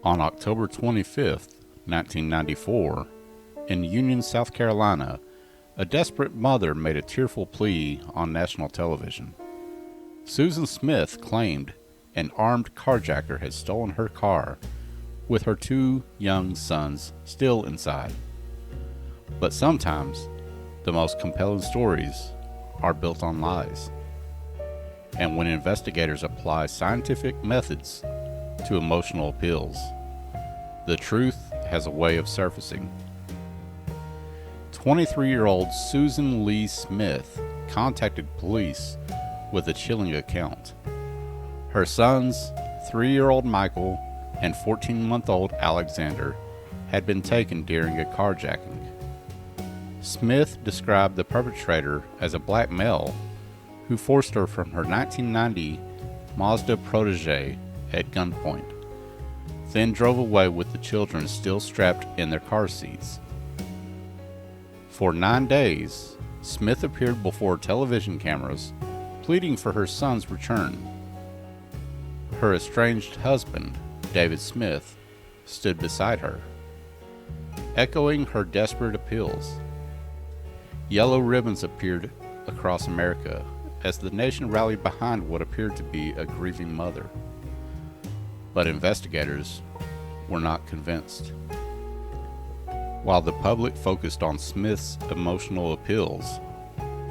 On October 25th, 1994, in Union, South Carolina, a desperate mother made a tearful plea on national television. Susan Smith claimed an armed carjacker had stolen her car with her two young sons still inside. But sometimes, the most compelling stories are built on lies. And when investigators apply scientific methods to emotional appeals, the truth has a way of surfacing. 23-year-old Susan Lee Smith contacted police with a chilling account. Her sons, 3-year-old Michael and 14-month-old Alexander, had been taken during a carjacking. Smith described the perpetrator as a black male who forced her from her 1990 Mazda Protege at gunpoint, then drove away with the children still strapped in their car seats. For 9 days, Smith appeared before television cameras, pleading for her son's return. Her estranged husband, David Smith, stood beside her, echoing her desperate appeals. Yellow ribbons appeared across America as the nation rallied behind what appeared to be a grieving mother. But investigators were not convinced. While the public focused on Smith's emotional appeals,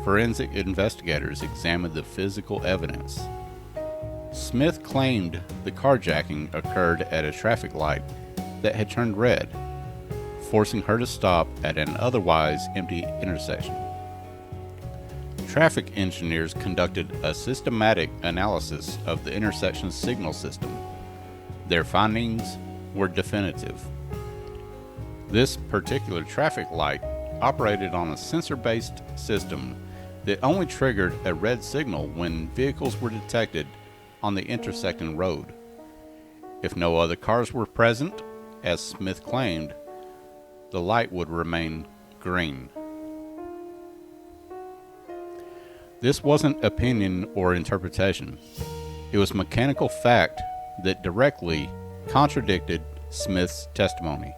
forensic investigators examined the physical evidence. Smith claimed the carjacking occurred at a traffic light that had turned red, forcing her to stop at an otherwise empty intersection. Traffic engineers conducted a systematic analysis of the intersection's signal system. Their findings were definitive. This particular traffic light operated on a sensor-based system that only triggered a red signal when vehicles were detected on the intersecting road. If no other cars were present, as Smith claimed, the light would remain green. This wasn't opinion or interpretation. It was mechanical fact that directly contradicted Smith's testimony.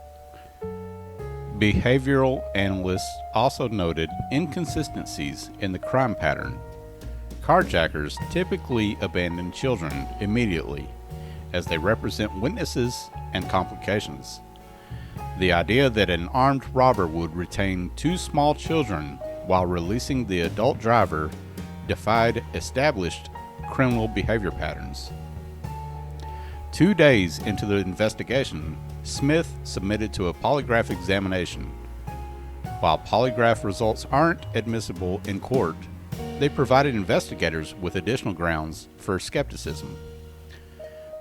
Behavioral analysts also noted inconsistencies in the crime pattern. Carjackers typically abandon children immediately, as they represent witnesses and complications. The idea that an armed robber would retain two small children while releasing the adult driver defied established criminal behavior patterns. 2 days into the investigation, Smith submitted to a polygraph examination. While polygraph results aren't admissible in court, they provided investigators with additional grounds for skepticism.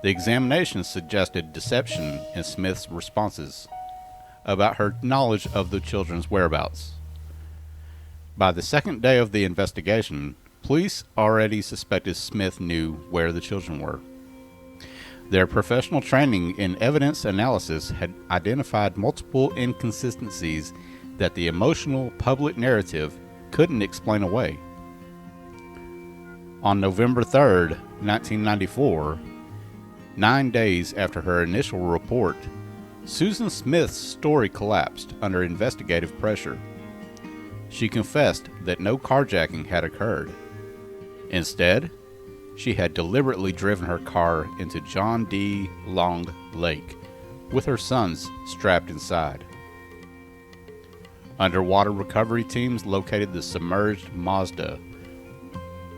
The examination suggested deception in Smith's responses about her knowledge of the children's whereabouts. By the second day of the investigation, police already suspected Smith knew where the children were. Their professional training in evidence analysis had identified multiple inconsistencies that the emotional public narrative couldn't explain away. On November 3rd, 1994, 9 days after her initial report, Susan Smith's story collapsed under investigative pressure. She confessed that no carjacking had occurred. Instead, she had deliberately driven her car into John D. Long Lake with her sons strapped inside. Underwater recovery teams located the submerged Mazda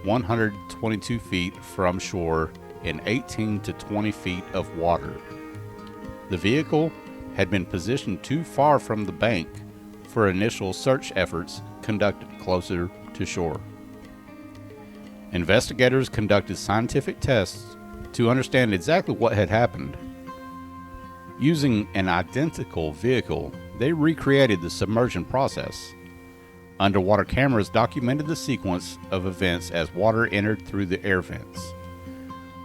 122 feet from shore in 18 to 20 feet of water. The vehicle had been positioned too far from the bank for initial search efforts conducted closer to shore. Investigators conducted scientific tests to understand exactly what had happened. Using an identical vehicle, they recreated the submersion process. Underwater cameras documented the sequence of events as water entered through the air vents.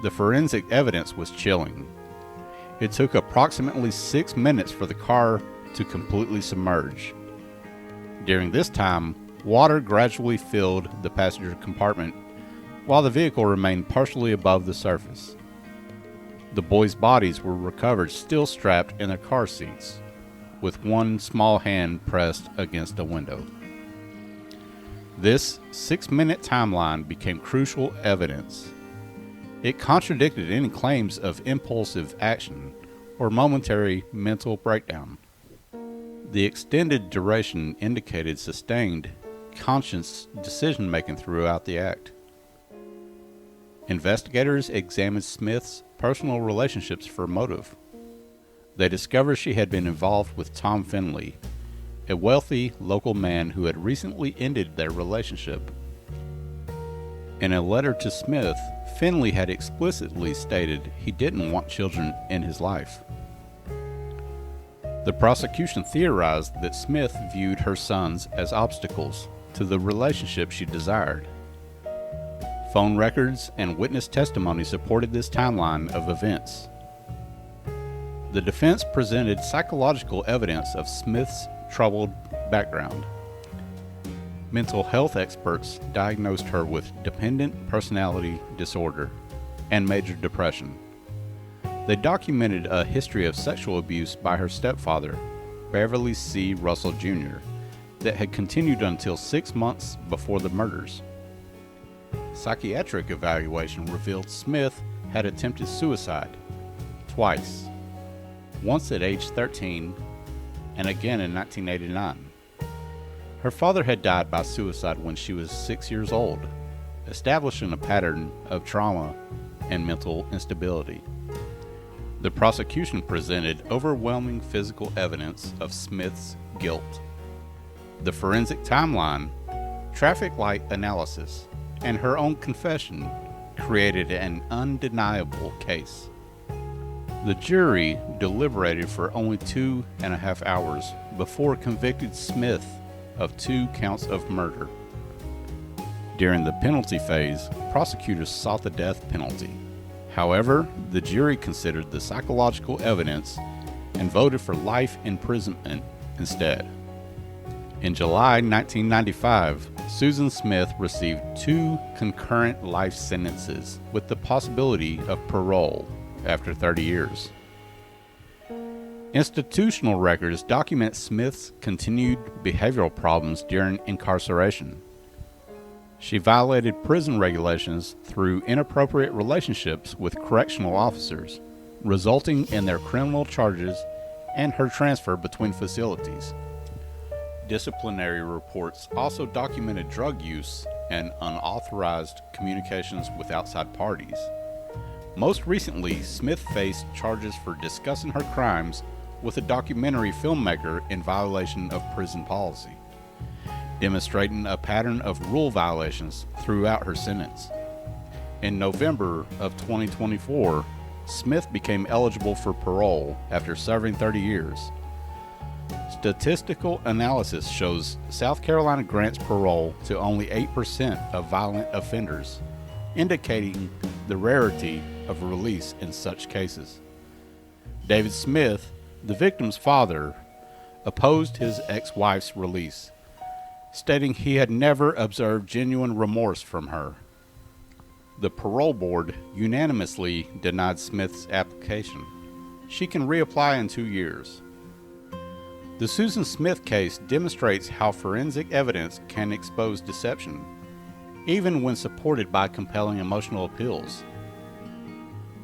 The forensic evidence was chilling. It took approximately 6 minutes for the car to completely submerge. During this time, water gradually filled the passenger compartment while the vehicle remained partially above the surface. The boys' bodies were recovered still strapped in their car seats, with one small hand pressed against a window. This 6-minute timeline became crucial evidence. It contradicted any claims of impulsive action or momentary mental breakdown. The extended duration indicated sustained, conscious decision-making throughout the act. Investigators examined Smith's personal relationships for motive. They discovered she had been involved with Tom Finley, a wealthy local man who had recently ended their relationship. In a letter to Smith, Finley had explicitly stated he didn't want children in his life. The prosecution theorized that Smith viewed her sons as obstacles to the relationship she desired. Phone records and witness testimony supported this timeline of events. The defense presented psychological evidence of Smith's troubled background. Mental health experts diagnosed her with dependent personality disorder and major depression. They documented a history of sexual abuse by her stepfather, Beverly C. Russell Jr., that had continued until 6 months before the murders. Psychiatric evaluation revealed Smith had attempted suicide twice, once at age 13 and again in 1989. Her father had died by suicide when she was 6 years old, establishing a pattern of trauma and mental instability. The prosecution presented overwhelming physical evidence of Smith's guilt. The forensic timeline, traffic light analysis, and her own confession created an undeniable case. The jury deliberated for only 2.5 hours before convicted Smith of 2 counts of murder. During the penalty phase, prosecutors sought the death penalty. However, the jury considered the psychological evidence and voted for life imprisonment instead. In July 1995, Susan Smith received 2 concurrent life sentences with the possibility of parole after 30 years. Institutional records document Smith's continued behavioral problems during incarceration. She violated prison regulations through inappropriate relationships with correctional officers, resulting in their criminal charges and her transfer between facilities. Disciplinary reports also documented drug use and unauthorized communications with outside parties. Most recently, Smith faced charges for discussing her crimes with a documentary filmmaker in violation of prison policy, demonstrating a pattern of rule violations throughout her sentence. In November of 2024, Smith became eligible for parole after serving 30 years. Statistical analysis shows South Carolina grants parole to only 8% of violent offenders, indicating the rarity of release in such cases. David Smith, the victim's father, opposed his ex-wife's release, stating he had never observed genuine remorse from her. The parole board unanimously denied Smith's application. She can reapply in 2 years. The Susan Smith case demonstrates how forensic evidence can expose deception, even when supported by compelling emotional appeals.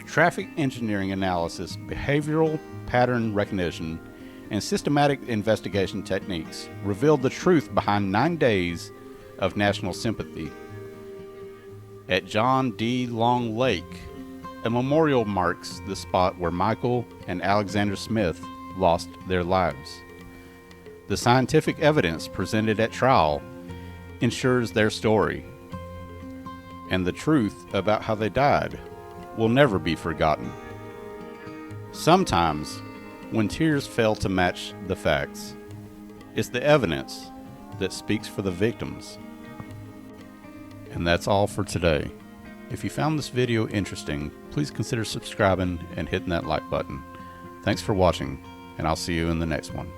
Traffic engineering analysis, behavioral pattern recognition, and systematic investigation techniques revealed the truth behind 9 days of national sympathy. At John D. Long Lake, a memorial marks the spot where Michael and Alexander Smith lost their lives. The scientific evidence presented at trial ensures their story, and the truth about how they died will never be forgotten. Sometimes, when tears fail to match the facts, it's the evidence that speaks for the victims. And that's all for today. If you found this video interesting, please consider subscribing and hitting that like button. Thanks for watching, and I'll see you in the next one.